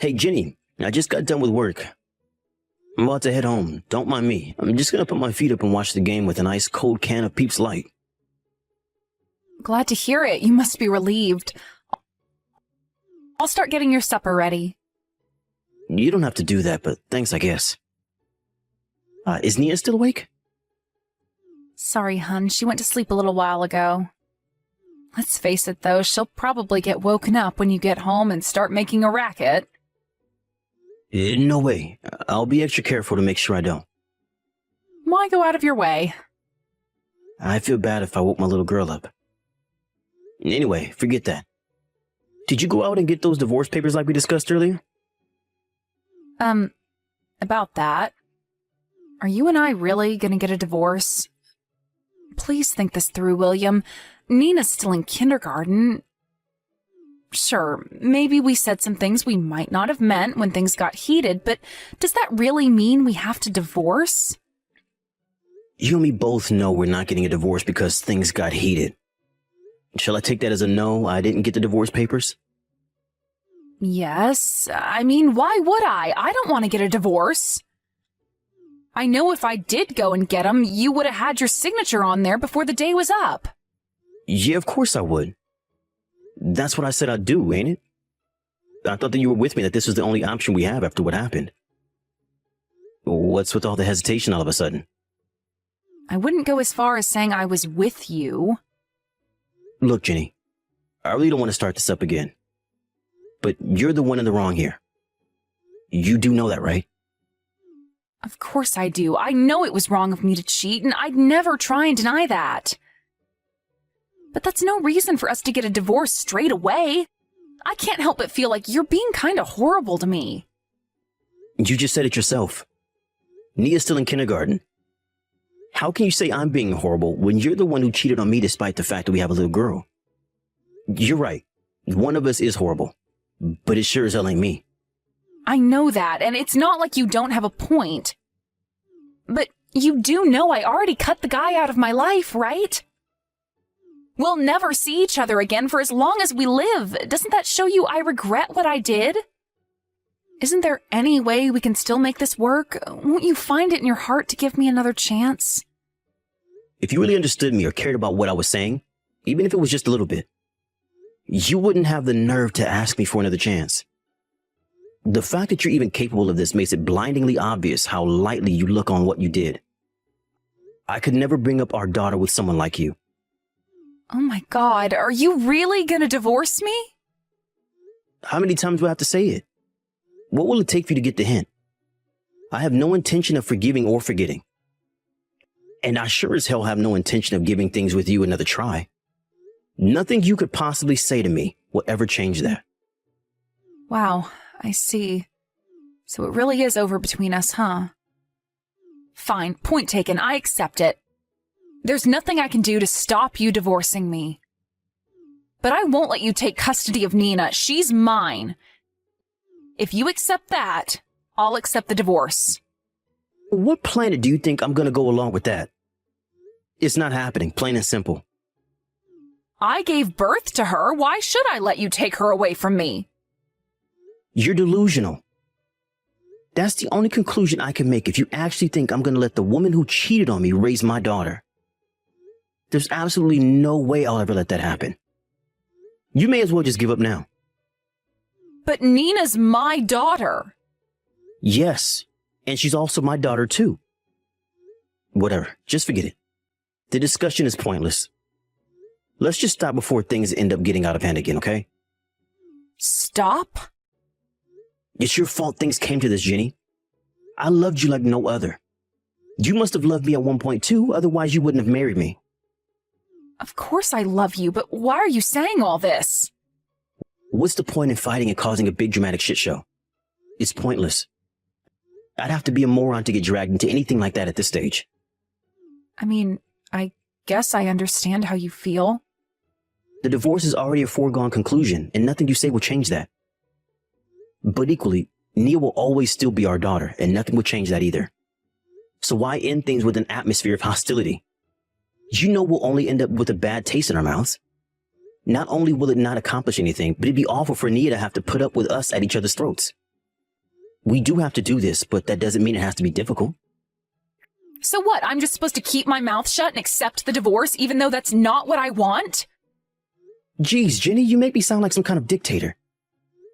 Hey, Jenny, I just got done with work. I'm about to head home. Don't mind me. I'm just gonna put my feet up and watch the game with an ice cold can of Peeps Light. Glad to hear it. You must be relieved. I'll start getting your supper ready. You don't have to do that, but thanks, I guess. Is Nia still awake? Sorry, hun. She went to sleep a little while ago. Let's face it, though, she'll probably get woken up when you get home and start making a racket. No way. I'll be extra careful to make sure I don't. Why go out of your way? I feel bad if I woke my little girl up. Anyway, forget that. Did you go out and get those divorce papers like we discussed earlier? About that. Are you and I really gonna get a divorce? Please think this through, William. Nina's still in kindergarten. Sure, maybe we said some things we might not have meant when things got heated, but does that really mean we have to divorce? You and me both know we're not getting a divorce because things got heated. Shall I take that as a no, I didn't get the divorce papers? Yes. I mean, why would I? I don't want to get a divorce. I know if I did go and get them, you would have had your signature on there before the day was up. Yeah, of course I would. That's what I said I'd do, ain't it? I thought that you were with me, that this was the only option we have after what happened. What's with all the hesitation all of a sudden? I wouldn't go as far as saying I was with you. Look, Jenny, I really don't want to start this up again. But you're the one in the wrong here. You do know that, right? Of course I do. I know it was wrong of me to cheat, and I'd never try and deny that. But that's no reason for us to get a divorce straight away. I can't help but feel like you're being kind of horrible to me. You just said it yourself. Nia's still in kindergarten. How can you say I'm being horrible when you're the one who cheated on me despite the fact that we have a little girl? You're right. One of us is horrible. But it sure as hell ain't me. I know that, and it's not like you don't have a point. But you do know I already cut the guy out of my life, right? We'll never see each other again for as long as we live. Doesn't that show you I regret what I did? Isn't there any way we can still make this work? Won't you find it in your heart to give me another chance? If you really understood me or cared about what I was saying, even if it was just a little bit, you wouldn't have the nerve to ask me for another chance. The fact that you're even capable of this makes it blindingly obvious how lightly you look on what you did. I could never bring up our daughter with someone like you. Oh my God, are you really gonna divorce me? How many times do I have to say it? What will it take for you to get the hint? I have no intention of forgiving or forgetting. And I sure as hell have no intention of giving things with you another try. Nothing you could possibly say to me will ever change that. Wow, I see. So it really is over between us, huh? Fine, point taken, I accept it. There's nothing I can do to stop you divorcing me. But I won't let you take custody of Nina. She's mine. If you accept that, I'll accept the divorce. What planet do you think I'm gonna go along with that? It's not happening, plain and simple. I gave birth to her. Why should I let you take her away from me? You're delusional. That's the only conclusion I can make if you actually think I'm gonna let the woman who cheated on me raise my daughter. There's absolutely no way I'll ever let that happen. You may as well just give up now. But Nina's my daughter. Yes, and she's also my daughter too. Whatever, just forget it. The discussion is pointless. Let's just stop before things end up getting out of hand again, okay? Stop? It's your fault things came to this, Jenny. I loved you like no other. You must have loved me at one point too, otherwise you wouldn't have married me. Of course I love you, but why are you saying all this? What's the point in fighting and causing a big dramatic shit show? It's pointless. I'd have to be a moron to get dragged into anything like that at this stage. I mean, I guess I understand how you feel. The divorce is already a foregone conclusion, and nothing you say will change that. But equally, Nia will always still be our daughter, and nothing will change that either. So why end things with an atmosphere of hostility? You know we'll only end up with a bad taste in our mouths. Not only will it not accomplish anything, but it'd be awful for Nia to have to put up with us at each other's throats. We do have to do this, but that doesn't mean it has to be difficult. So what? I'm just supposed to keep my mouth shut and accept the divorce even though that's not what I want? Geez, Jenny, you make me sound like some kind of dictator.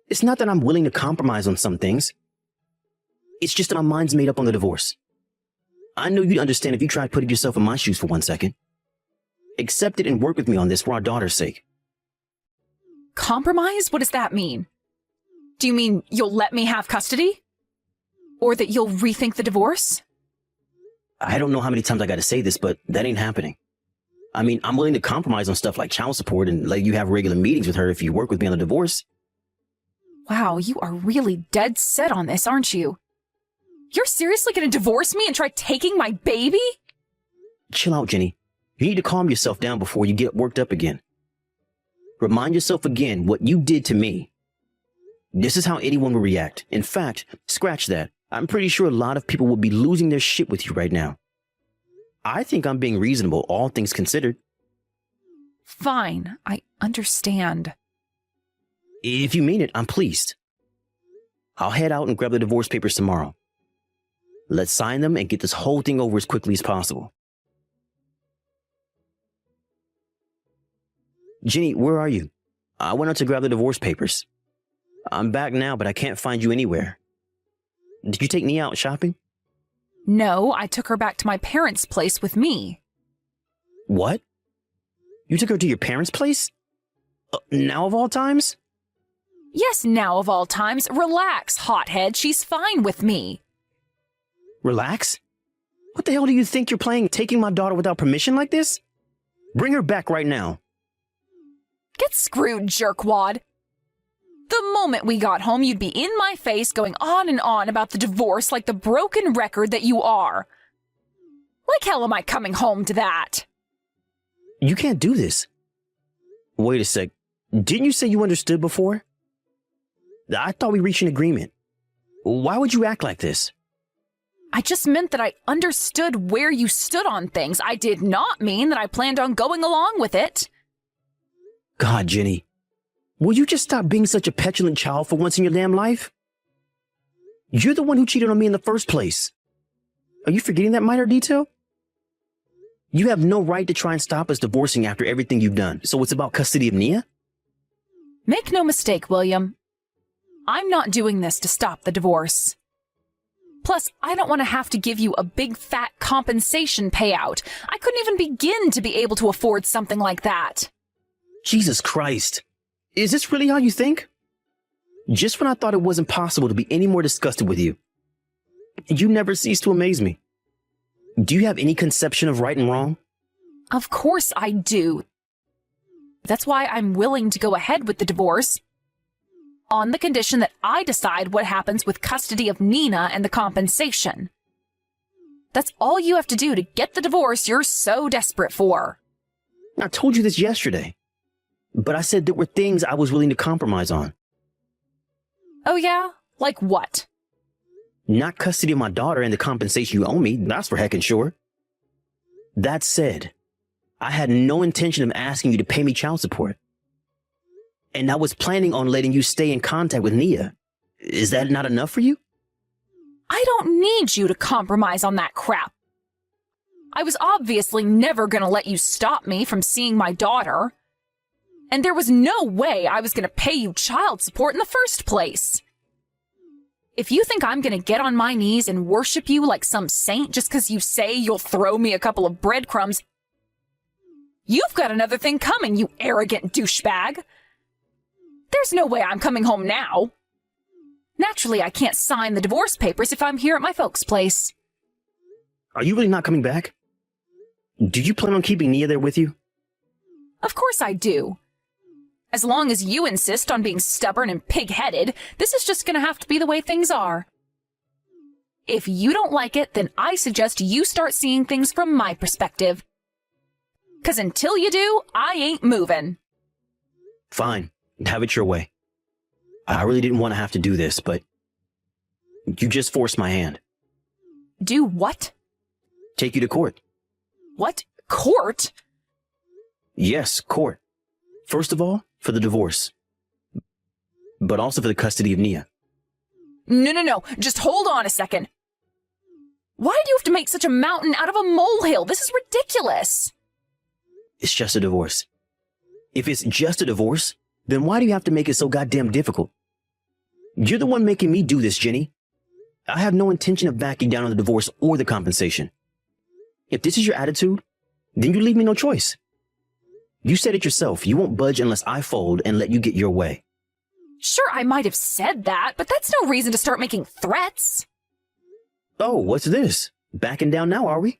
It's not that I'm willing to compromise on some things. It's just that my mind's made up on the divorce. I know you'd understand if you tried putting yourself in my shoes for 1 second. Accept it and work with me on this for our daughter's sake. Compromise? What does that mean? Do you mean you'll let me have custody? Or that you'll rethink the divorce? I don't know how many times I gotta say this, but that ain't happening. I mean, I'm willing to compromise on stuff like child support and let you have regular meetings with her if you work with me on the divorce. Wow, you are really dead set on this, aren't you? You're seriously gonna divorce me and try taking my baby? Chill out, Jenny. You need to calm yourself down before you get worked up again. Remind yourself again what you did to me. This is how anyone would react. In fact, scratch that. I'm pretty sure a lot of people would be losing their shit with you right now. I think I'm being reasonable, all things considered. Fine, I understand. If you mean it, I'm pleased. I'll head out and grab the divorce papers tomorrow. Let's sign them and get this whole thing over as quickly as possible. Jenny, where are you? I went out to grab the divorce papers. I'm back now, but I can't find you anywhere. Did you take Nia out shopping? No, I took her back to my parents' place with me. What? You took her to your parents' place? Now of all times? Yes, now of all times. Relax, hothead. She's fine with me. Relax? What the hell do you think you're playing, taking my daughter without permission like this? Bring her back right now. Get screwed, jerkwad. The moment we got home, you'd be in my face going on and on about the divorce like the broken record that you are. Like hell am I coming home to that? You can't do this. Wait a sec. Didn't you say you understood before? I thought we reached an agreement. Why would you act like this? I just meant that I understood where you stood on things. I did not mean that I planned on going along with it. God, Jenny. Will you just stop being such a petulant child for once in your damn life? You're the one who cheated on me in the first place. Are you forgetting that minor detail? You have no right to try and stop us divorcing after everything you've done. So it's about custody of Nia? Make no mistake, William. I'm not doing this to stop the divorce. Plus, I don't want to have to give you a big fat compensation payout. I couldn't even begin to be able to afford something like that. Jesus Christ. Is this really how you think? Just when I thought it wasn't possible to be any more disgusted with you, you never cease to amaze me. Do you have any conception of right and wrong? Of course I do. That's why I'm willing to go ahead with the divorce, on the condition that I decide what happens with custody of Nina and the compensation. That's all you have to do to get the divorce you're so desperate for. I told you this yesterday, but I said there were things I was willing to compromise on. Oh yeah? Like what? Not custody of my daughter and the compensation you owe me, that's for heckin' sure. That said, I had no intention of asking you to pay me child support. And I was planning on letting you stay in contact with Nia. Is that not enough for you? I don't need you to compromise on that crap. I was obviously never gonna let you stop me from seeing my daughter. And there was no way I was gonna pay you child support in the first place. If you think I'm gonna get on my knees and worship you like some saint just because you say you'll throw me a couple of breadcrumbs, you've got another thing coming, you arrogant douchebag. There's no way I'm coming home now. Naturally, I can't sign the divorce papers if I'm here at my folks' place. Are you really not coming back? Do you plan on keeping Nia there with you? Of course I do. As long as you insist on being stubborn and pig-headed, this is just gonna have to be the way things are. If you don't like it, then I suggest you start seeing things from my perspective. 'Cause until you do, I ain't moving. Fine. Have it your way. I really didn't want to have to do this, but you just forced my hand. Do what? Take you to court. What? Court? Yes, court. First of all, for the divorce. But also for the custody of Nia. No. Just hold on a second. Why do you have to make such a mountain out of a molehill? This is ridiculous. It's just a divorce. If it's just a divorce, then why do you have to make it so goddamn difficult? You're the one making me do this, Jenny. I have no intention of backing down on the divorce or the compensation. If this is your attitude, then you leave me no choice. You said it yourself. You won't budge unless I fold and let you get your way. Sure, I might have said that, but that's no reason to start making threats. Oh, what's this? Backing down now, are we?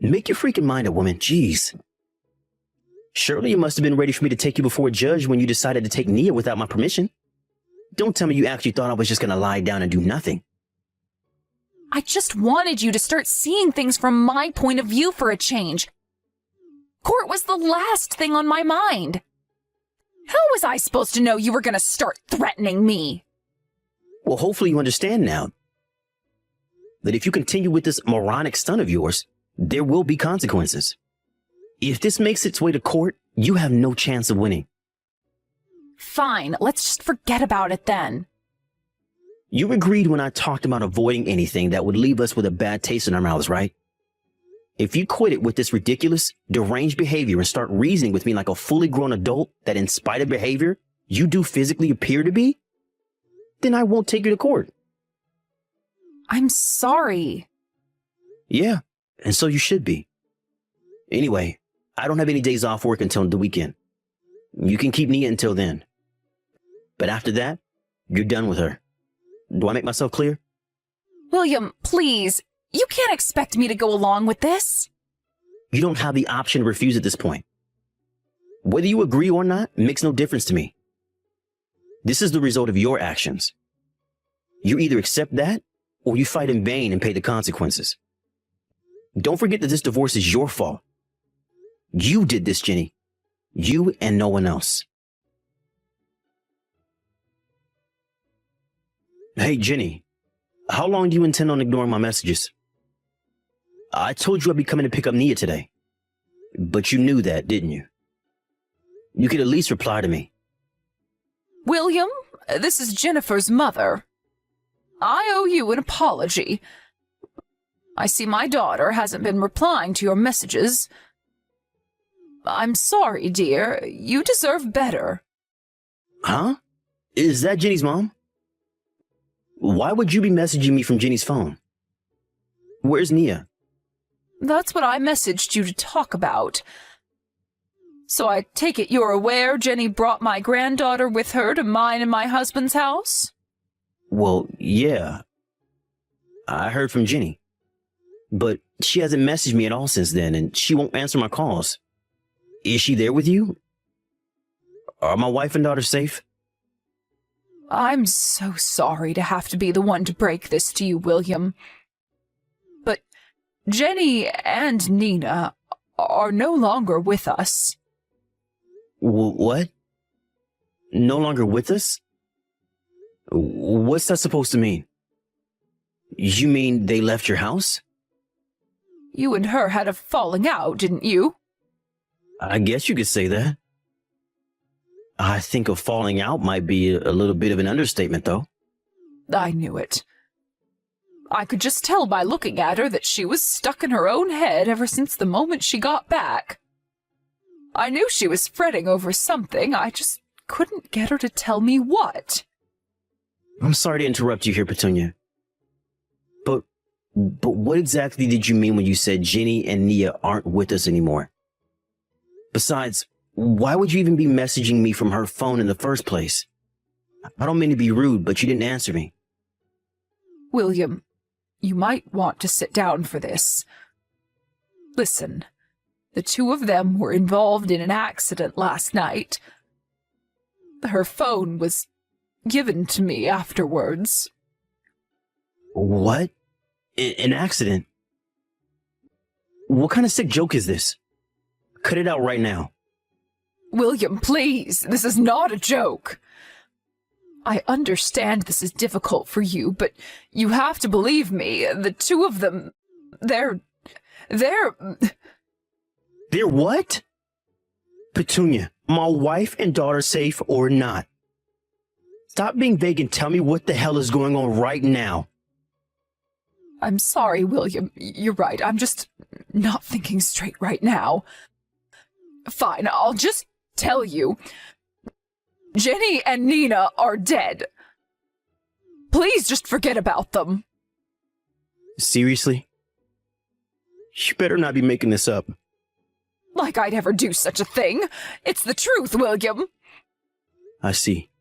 Make your freaking mind up, woman. Jeez. Surely you must have been ready for me to take you before a judge when you decided to take Nia without my permission. Don't tell me you actually thought I was just going to lie down and do nothing. I just wanted you to start seeing things from my point of view for a change. Court was the last thing on my mind. How was I supposed to know you were going to start threatening me? Well, hopefully you understand now that if you continue with this moronic stunt of yours, there will be consequences. If this makes its way to court, you have no chance of winning. Fine, let's just forget about it then. You agreed when I talked about avoiding anything that would leave us with a bad taste in our mouths, right? If you quit it with this ridiculous, deranged behavior and start reasoning with me like a fully grown adult that in spite of behavior, you do physically appear to be, then I won't take you to court. I'm sorry. Yeah, and so you should be. Anyway, I don't have any days off work until the weekend. You can keep Nia until then. But after that, you're done with her. Do I make myself clear? William, please. You can't expect me to go along with this. You don't have the option to refuse at this point. Whether you agree or not makes no difference to me. This is the result of your actions. You either accept that or you fight in vain and pay the consequences. Don't forget that this divorce is your fault. You did this, Jenny. You and no one else. Hey, Jenny. How long do you intend on ignoring my messages? I told you I'd be coming to pick up Nia today. But you knew that, didn't you? You could at least reply to me. William, this is Jennifer's mother. I owe you an apology. I see my daughter hasn't been replying to your messages. I'm sorry, dear. You deserve better. Huh? Is that Jenny's mom? Why would you be messaging me from Jenny's phone? Where's Nia? That's what I messaged you to talk about. So I take it you're aware Jenny brought my granddaughter with her to mine and my husband's house? Well, yeah. I heard from Jenny. But she hasn't messaged me at all since then, and she won't answer my calls. Is she there with you? Are my wife and daughter safe? I'm so sorry to have to be the one to break this to you, William. But Jenny and Nina are no longer with us. What? No longer with us? What's that supposed to mean? You mean they left your house? You and her had a falling out, didn't you? I guess you could say that. I think a falling out might be a little bit of an understatement, though. I knew it. I could just tell by looking at her that she was stuck in her own head ever since the moment she got back. I knew she was fretting over something, I just couldn't get her to tell me what. I'm sorry to interrupt you here, Petunia. But what exactly did you mean when you said Jenny and Nia aren't with us anymore? Besides, why would you even be messaging me from her phone in the first place? I don't mean to be rude, but you didn't answer me. William, you might want to sit down for this. Listen, the two of them were involved in an accident last night. Her phone was given to me afterwards. What? An accident? What kind of sick joke is this? Cut it out right now. William, please, this is not a joke. I understand this is difficult for you, but you have to believe me. The two of them, they're... They're what? Petunia, my wife and daughter safe or not? stop being vague and tell me what the hell is going on right now. I'm sorry, William. You're right. I'm just not thinking straight right now. Fine, I'll just tell you. Jenny and Nina are dead. Please just forget about them. Seriously? You better not be making this up. Like I'd ever do such a thing. It's the truth, William. I see.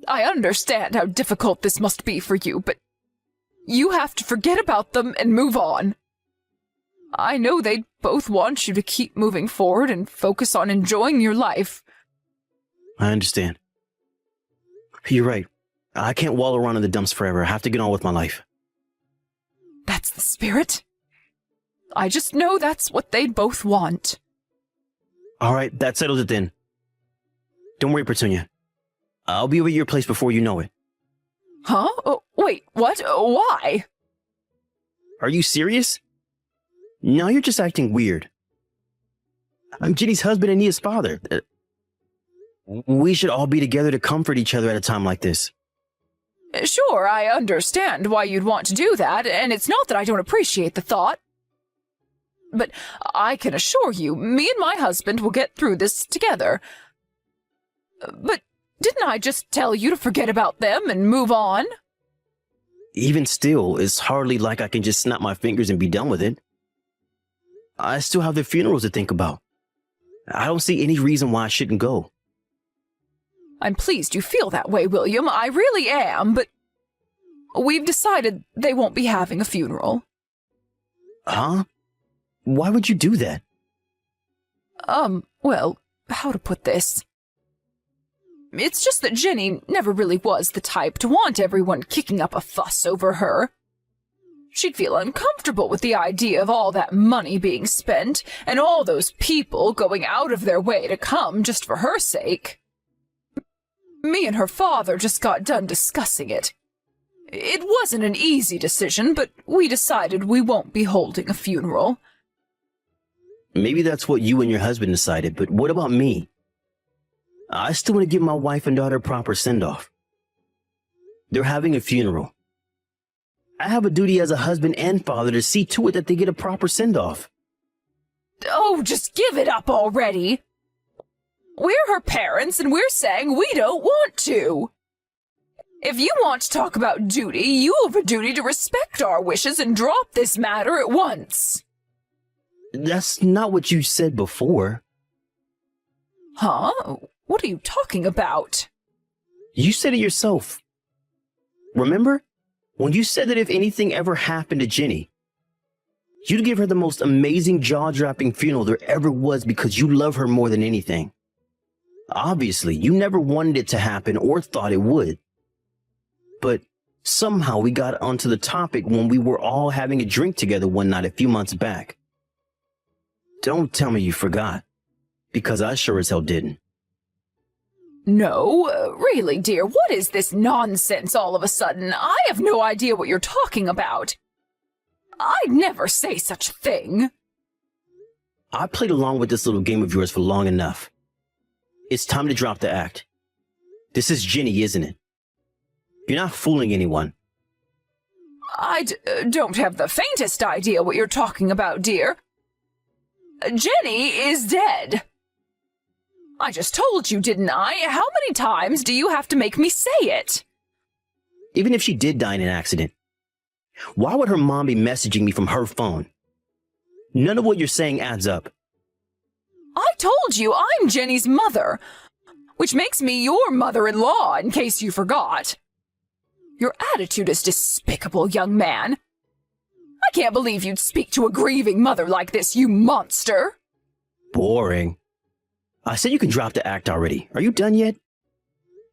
I understand how difficult this must be for you, but you have to forget about them and move on. I know they both want you to keep moving forward and focus on enjoying your life. I understand. You're right. I can't wallow around in the dumps forever. I have to get on with my life. That's the spirit. I just know that's what they'd both want. All right, that settles it then. Don't worry, Petunia. I'll be over at your place before you know it. Huh? Oh, wait, what? Why? Are you serious? No, you're just acting weird. I'm Jenny's husband and Nia's father. We should all be together to comfort each other at a time like this. Sure, I understand why you'd want to do that, and it's not that I don't appreciate the thought. But I can assure you, me and my husband will get through this together. But didn't I just tell you to forget about them and move on? Even still, it's hardly like I can just snap my fingers and be done with it. I still have the funerals to think about. I don't see any reason why I shouldn't go. I'm pleased you feel that way, William. I really am, but we've decided they won't be having a funeral. Huh? Why would you do that? Well, how to put this? It's just that Jenny never really was the type to want everyone kicking up a fuss over her. She'd feel uncomfortable with the idea of all that money being spent and all those people going out of their way to come just for her sake. Me and her father just got done discussing it. It wasn't an easy decision, but we decided we won't be holding a funeral. Maybe that's what you and your husband decided, but what about me? I still want to give my wife and daughter a proper send-off. They're having a funeral. I have a duty as a husband and father to see to it that they get a proper send-off. Oh, just give it up already. We're her parents, and we're saying we don't want to. If you want to talk about duty, you have a duty to respect our wishes and drop this matter at once. That's not what you said before. Huh? What are you talking about? You said it yourself. Remember? When you said that if anything ever happened to Jenny, you'd give her the most amazing jaw-dropping funeral there ever was because you love her more than anything. Obviously, you never wanted it to happen or thought it would. But somehow we got onto the topic when we were all having a drink together one night a few months back. Don't tell me you forgot, because I sure as hell didn't. No, really, dear, what is this nonsense all of a sudden? I have no idea what you're talking about. I'd never say such a thing. I played along with this little game of yours for long enough. It's time to drop the act. This is Jenny, isn't it? You're not fooling anyone. I don't have the faintest idea what you're talking about, dear. Jenny is dead. I just told you, didn't I? How many times do you have to make me say it? Even if she did die in an accident, why would her mom be messaging me from her phone? None of what you're saying adds up. I told you I'm Jenny's mother, which makes me your mother-in-law, in case you forgot. Your attitude is despicable, young man. I can't believe you'd speak to a grieving mother like this, you monster. Boring. I said you can drop the act already. Are you done yet?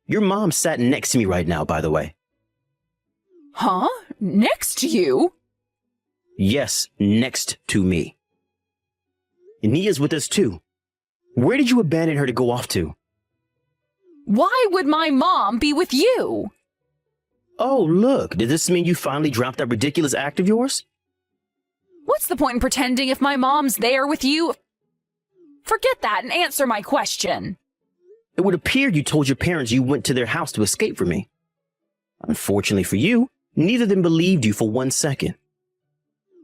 Your mom sat next to me right now, by the way. Huh? Next to you? Yes, next to me. Nia's with us too. Where did you abandon her to go off to? Why would my mom be with you? Oh, look, did this mean you finally dropped that ridiculous act of yours? What's the point in pretending if my mom's there with you? Forget that and answer my question. It would appear you told your parents you went to their house to escape from me. Unfortunately for you, neither of them believed you for 1 second.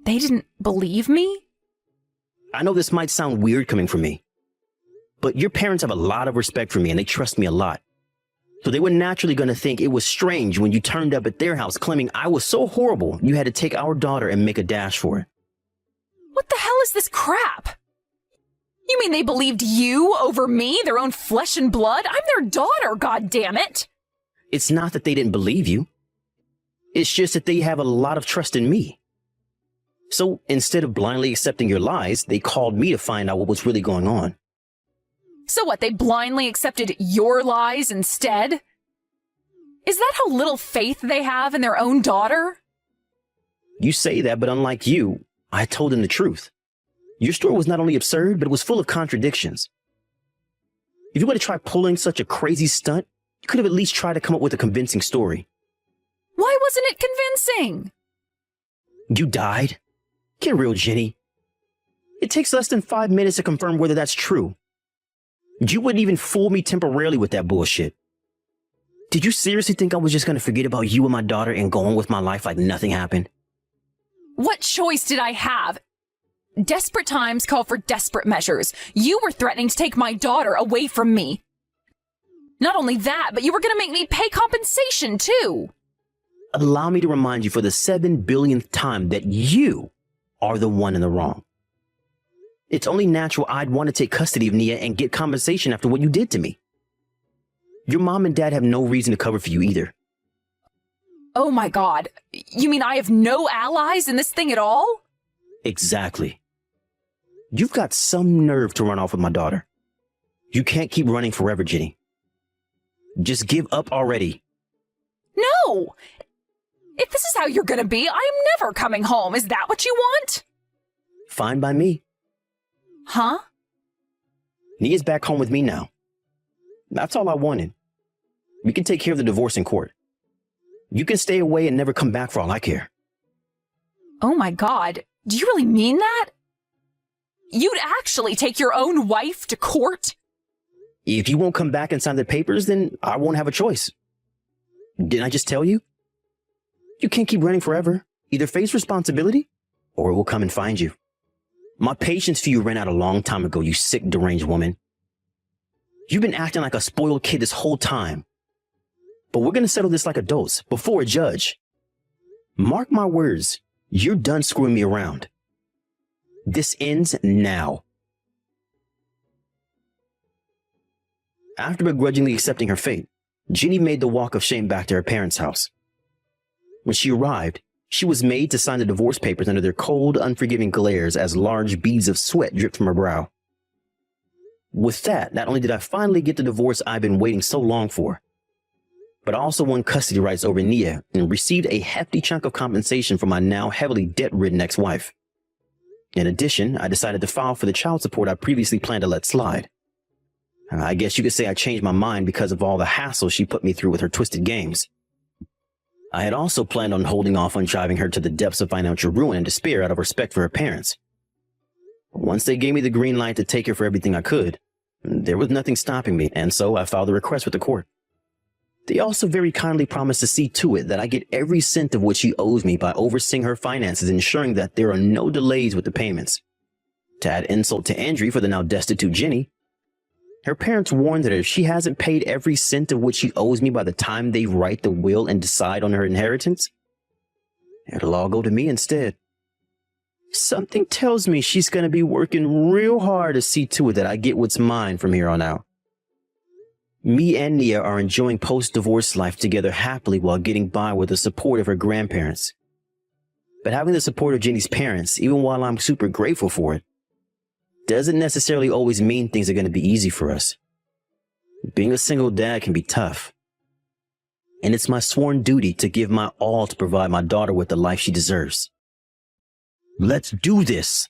They didn't believe me? I know this might sound weird coming from me, but your parents have a lot of respect for me and they trust me a lot. So they were naturally going to think it was strange when you turned up at their house claiming I was so horrible you had to take our daughter and make a dash for it. What the hell is this crap? You mean they believed you over me, their own flesh and blood? I'm their daughter, goddammit! It's not that they didn't believe you. It's just that they have a lot of trust in me. So instead of blindly accepting your lies, they called me to find out what was really going on. So what, they blindly accepted your lies instead? Is that how little faith they have in their own daughter? You say that, but unlike you, I told them the truth. Your story was not only absurd, but it was full of contradictions. If you were to try pulling such a crazy stunt, you could have at least tried to come up with a convincing story. Why wasn't it convincing? You died? Get real, Jenny. It takes less than 5 minutes to confirm whether that's true. You wouldn't even fool me temporarily with that bullshit. Did you seriously think I was just going to forget about you and my daughter and go on with my life like nothing happened? What choice did I have? Desperate times call for desperate measures. You were threatening to take my daughter away from me. Not only that, but you were going to make me pay compensation, too. Allow me to remind you for the 7 billionth time that you are the one in the wrong. It's only natural I'd want to take custody of Nia and get compensation after what you did to me. Your mom and dad have no reason to cover for you either. Oh my God. You mean I have no allies in this thing at all? Exactly. You've got some nerve to run off with my daughter. You can't keep running forever, Jenny. Just give up already. No! If this is how you're gonna be, I am never coming home. Is that what you want? Fine by me. Huh? Nia's back home with me now. That's all I wanted. We can take care of the divorce in court. You can stay away and never come back for all I care. Oh my God. Do you really mean that? You'd actually take your own wife to court? If you won't come back and sign the papers, then I won't have a choice. Didn't I just tell you? You can't keep running forever. Either face responsibility, or it will come and find you. My patience for you ran out a long time ago, you sick, deranged woman. You've been acting like a spoiled kid this whole time. But we're going to settle this like adults, before a judge. Mark my words, you're done screwing me around. This ends now. After begrudgingly accepting her fate, Jenny made the walk of shame back to her parents' house. When she arrived, she was made to sign the divorce papers under their cold, unforgiving glares as large beads of sweat dripped from her brow. With that, not only did I finally get the divorce I've been waiting so long for, but I also won custody rights over Nia and received a hefty chunk of compensation from my now heavily debt-ridden ex-wife. In addition, I decided to file for the child support I previously planned to let slide. I guess you could say I changed my mind because of all the hassle she put me through with her twisted games. I had also planned on holding off on driving her to the depths of financial ruin and despair out of respect for her parents. Once they gave me the green light to take her for everything I could, there was nothing stopping me, and so I filed a request with the court. They also very kindly promised to see to it that I get every cent of what she owes me by overseeing her finances and ensuring that there are no delays with the payments. To add insult to injury for the now destitute Jenny, her parents warned that if she hasn't paid every cent of what she owes me by the time they write the will and decide on her inheritance, it'll all go to me instead. Something tells me she's going to be working real hard to see to it that I get what's mine from here on out. Me and Nia are enjoying post-divorce life together happily while getting by with the support of her grandparents. But having the support of Jenny's parents, even while I'm super grateful for it, doesn't necessarily always mean things are going to be easy for us. Being a single dad can be tough. And it's my sworn duty to give my all to provide my daughter with the life she deserves. Let's do this!